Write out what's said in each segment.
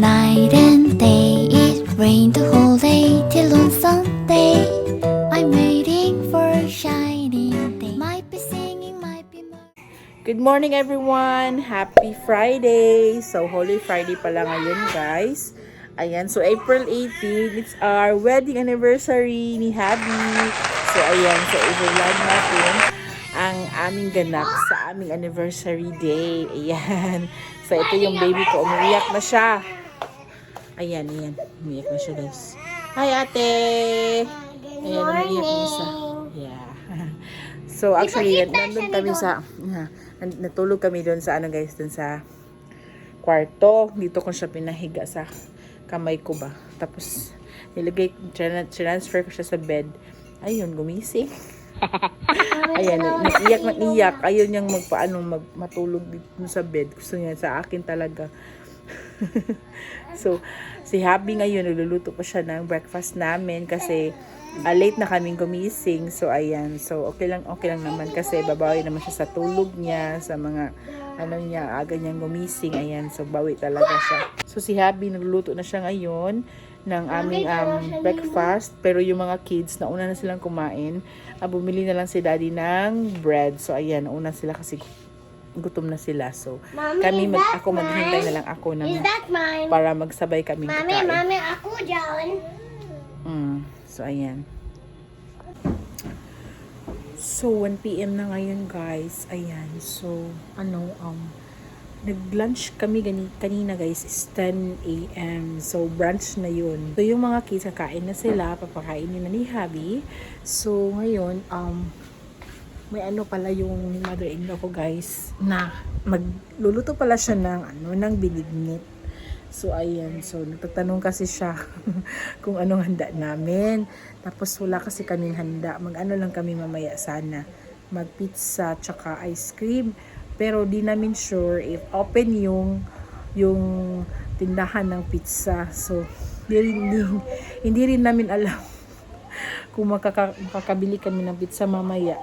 night and day. It rained the whole day till on Sunday. I'm waiting for a shining day. Might be singing, might be Good morning everyone! Happy Friday! So, Holy Friday pala ngayon guys. Ayan, so April 18, it's our wedding anniversary ni Habi. So, ayan, so i-vlog natin ang aming ganap sa aming anniversary day. Ayan. So, ito yung baby ko. Umiiyak na siya. Ayan, ayan. Umiiyak na siya guys. Hi ate! Ayan, umiiyak na siya. Yeah. So, actually, nandun kami sa... natulog kami doon sa ano guys, doon sa kwarto. Dito ko siya pinahiga sa kamay ko ba. Tapos nilagay, transfer ko siya sa bed. Ayun, gumising. Ayan, nag-iyak. Ayun niyang matulog dito sa bed. Gusto niya sa akin talaga. So, si Habi ngayon, nagluluto pa siya ng breakfast namin kasi late na kaming gumising. So, ayan. So, okay lang naman kasi babawi naman siya sa tulog niya, sa mga aga niyang gumising. Ayan. So, bawi talaga siya. So, si Habi, nagluluto na siya ngayon ng aming breakfast. Pero yung mga kids, nauna na silang kumain. Bumili na lang si Daddy ng bread. So, ayan. Nauna sila kasi gutom na sila. So, Mommy, ako maghihintay na lang ako ng para magsabay kaming kakain. Mami, ako dyan. So, ayan. So, 1 PM na ngayon, guys. Ayan. So, nag-lunch kami kanina, guys, is 10 AM. So, brunch na yun. So, yung mga kids, kakain na sila. Papakainin na ni Habi. So, ngayon, may pala yung mother-in-law ko, guys, na magluluto pala siya ng binignit. So, ayan. So, nagtatanong kasi siya kung anong handa namin. Tapos, wala kasi kaming handa. Lang kami mamaya sana. Mag-pizza, tsaka ice cream. Pero, di namin sure if open yung tindahan ng pizza. So, hindi rin namin alam kung makakabili kami ng pizza mamaya.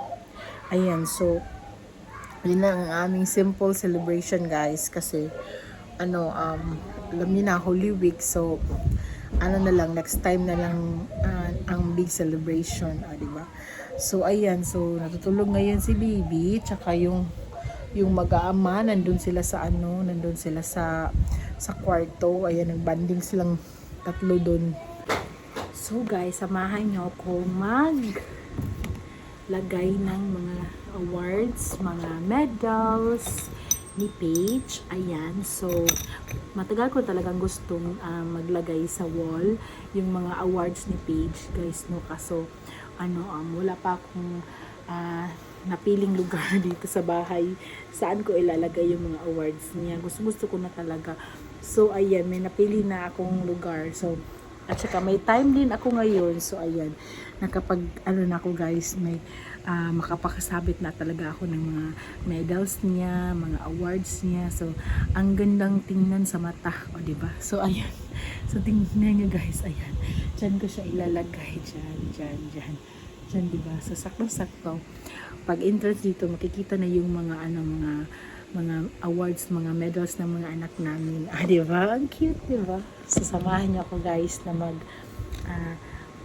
Ayan. So, yun ang aming simple celebration, guys. Kasi, alam niyo na, Holy Week. So, na lang, next time na lang ang big celebration. Diba? So, ayan. So, natutulog ngayon si baby. Tsaka yung mag-aama, nandun sila sa kwarto. Ayan, nagbanding silang tatlo dun. So, guys, samahan niyo ako lagay ng mga awards, mga medals ni Paige. Ayan. So, matagal ko talagang gustong maglagay sa wall yung mga awards ni Paige, guys, no? Kaso, wala pa akong napiling lugar dito sa bahay saan ko ilalagay yung mga awards niya. Gusto ko na talaga. So, ayan, may napili na akong lugar. So, at saka may time din ako ngayon. So, ayan, nakapag, na ako, guys, may makapakasabit na talaga ako ng mga medals niya, mga awards niya. So, ang gandang tingnan sa mata. O, diba? So, ayan. So, tingnan niyo, guys. Ayan. Diyan ko siya ilalagay. Diyan, diba? So, sakto-sakto. Pag entrance dito, makikita na yung mga awards, mga medals ng mga anak namin. Diba? Ang cute, diba? So, samahan niyo ako, guys, na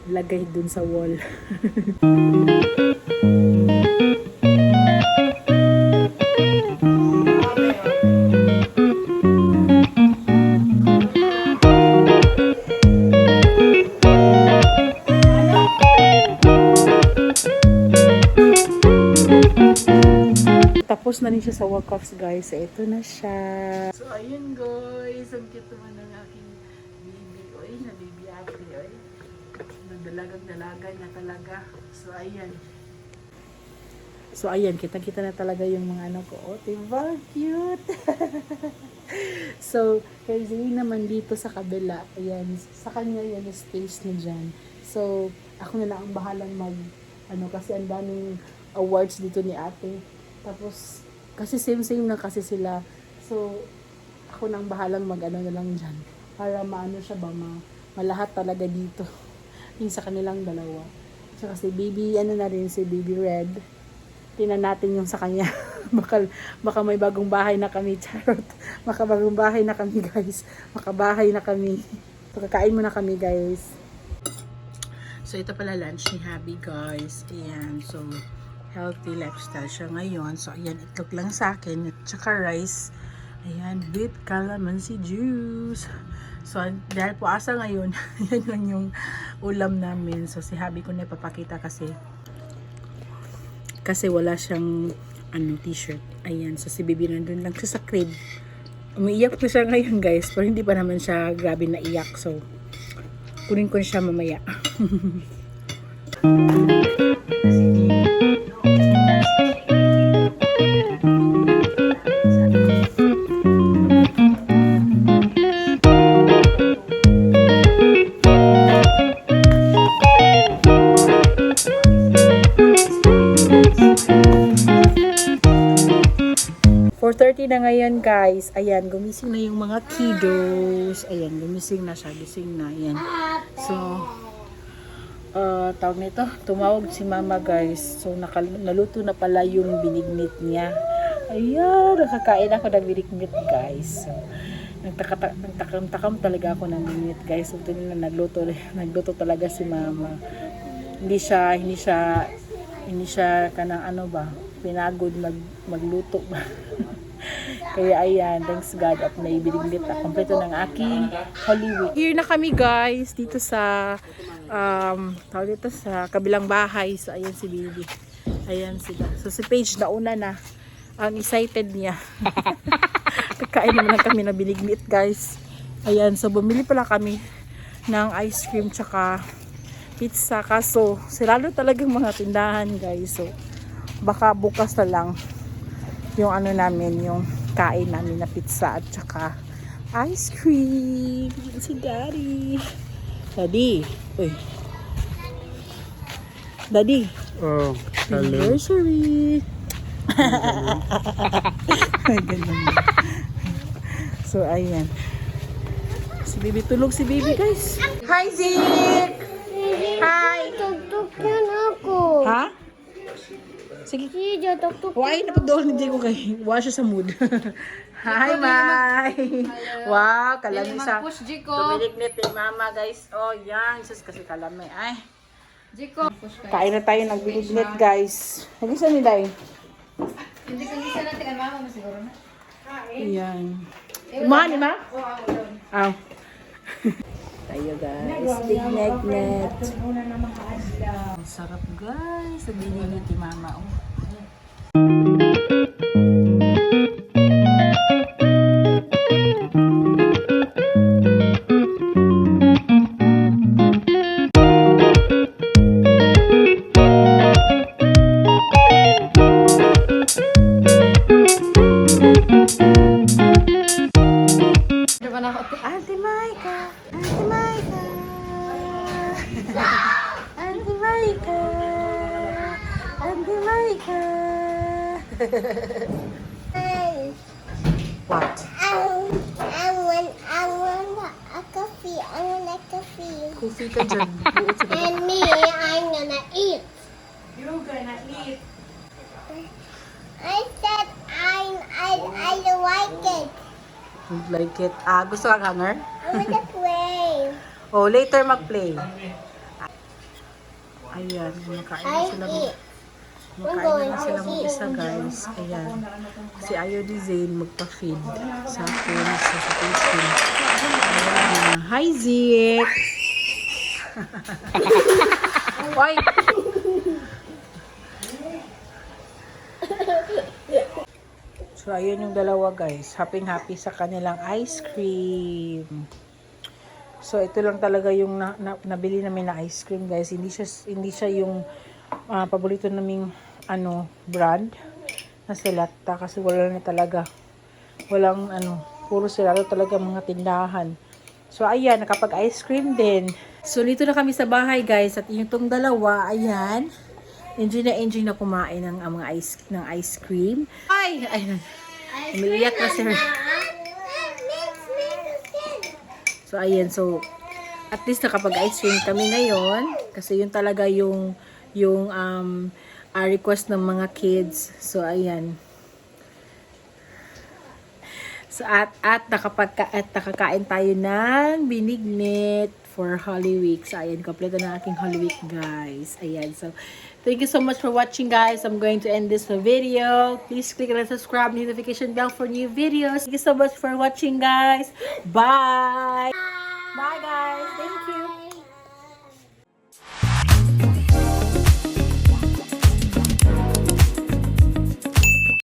lagay dun sa wall. Tapos na rin siya sa walk-offs, guys. Ito na siya. So, ayun, guys. Ang cute naman ng aking baby. Oy, na baby happy. Oy. Nagdalagang-dalaga na talaga. So, ayan. So, ayan. Kita-kita na talaga yung mga ko. Oh, diba? Cute. So, kay Zay naman dito sa kabila. Ayan. Sa kanya yan, space na dyan. So, ako na lang ang bahalang kasi ang daming awards dito ni ate. Tapos, kasi same na kasi sila. So, ako nang bahalang na lang dyan. Para siya ba, malahat talaga dito. Yung sa kanilang dalawa. Tsaka si baby, na rin, si baby red. Tingnan natin yung sa kanya. Baka may bagong bahay na kami, charot. Baka bagong bahay na kami, guys. Makabahay na kami. So, kakain muna kami, guys. So, ito pala lunch ni Habi, guys. Ayan. So, healthy lifestyle siya ngayon. So, ayan, itlog lang sa akin. At saka rice. Ayan, with calamansi juice. So, dahil po asa ngayon, yan lang yung ulam namin. So, si Habi ko na ipapakita kasi wala siyang t-shirt. Ayan, so si Bibi nandun lang siya sa crib. Umiiyak na siya ngayon, guys. Pero hindi pa naman siya grabe na iyak. So, kunin ko siya mamaya. 4:30 na ngayon, guys. Ayan, gumising na yung mga kiddos. Ayan, gumising na siya. Gising na. Ayan. So, tawag nito, tumawag si mama, guys. So, naluto na pala yung binignit niya. Ayan, nakakain ako ng binignit, guys. So, nagtakam talaga ako ng binignit, guys. So, ito na nagluto talaga si mama. Hindi siya kanang pinagod magluto ba. Kaya ayan, thanks God at may binignit na kompleto ng aking Holy Week. Here na kami, guys, dito sa sa kabilang bahay. So ayan si Baby. Ayan sila. So si Paige nauna na. Ang excited niya. Kakain naman kami na binignit, guys. Ayan, so bumili pala kami ng ice cream tsaka pizza, kaso sirado talagang mga tindahan, guys. So baka bukas na lang yung yung kain namin na pizza at saka ice cream. Si Daddy. Uy. Daddy. Oh, hello. Anniversary. So, ayan. Si Baby, tulog si Baby, guys. Hi, Zik! Hi! Tuk-tuk yan ako. Ha? Sige. Sige, tuk-tuk. Why napadol hindi ko kay wa siya sa mood. Hi, Mai. Wow, kalami sa tumilignit ni Mama, guys. Oh, yan. Sus kasi kalami. Ay. Jiko. Kain na tayo ng binignit, guys. Nagisa ni Day. Hindi ka gisa natin ang mama mo siguro na. Ayan. Umahan ni Ma? Oo. Tayo, guys. Binignit. Ang sarap, guys. Sa binignit ni Mama. Oh. Auntie Maika! Auntie Maika! Auntie Maika! Auntie Maika! What? I want a coffee. I want a coffee. Coffee ka dyan. Buot sa And me, I'm gonna eat. You're gonna eat. I said I don't like it. Don't like it. Gusto kang hanger? I want to play. Oh, later mag-play. Ayan, kumakain na I sila. eat. Kumakain na sila mag-isa, guys. Ayan. Si Ayo di Zane magpa-feed sa akin, sa tasting. Ayan. Hi, Zik! Oy! So, ayun yung dalawa, guys. Happy sa kanilang ice cream. So, ito lang talaga yung nabili namin na ice cream, guys. Hindi siya yung paborito naming brand na Selecta kasi wala na talaga. Walang puro Selecta talaga mga tindahan. So, ayan, nakapag-ice cream din. So, dito na kami sa bahay, guys. At yung tong dalawa, ayan. Enjoy na kumain ng mga ice cream. Ay! Ayun. Umiiyak na sir. So, ayan. So, at least nakapag-ice cream kami ngayon. Kasi yun talaga yung request ng mga kids. So, ayan. So at nakakain tayo ng binignit for Holy Week. So ayan, kompleto na aking Holy Week, guys. Ayan, so thank you so much for watching, guys. I'm going to end this video. Please click the subscribe notification bell for new videos. Thank you so much for watching, guys. Bye. Bye, guys. Thank you.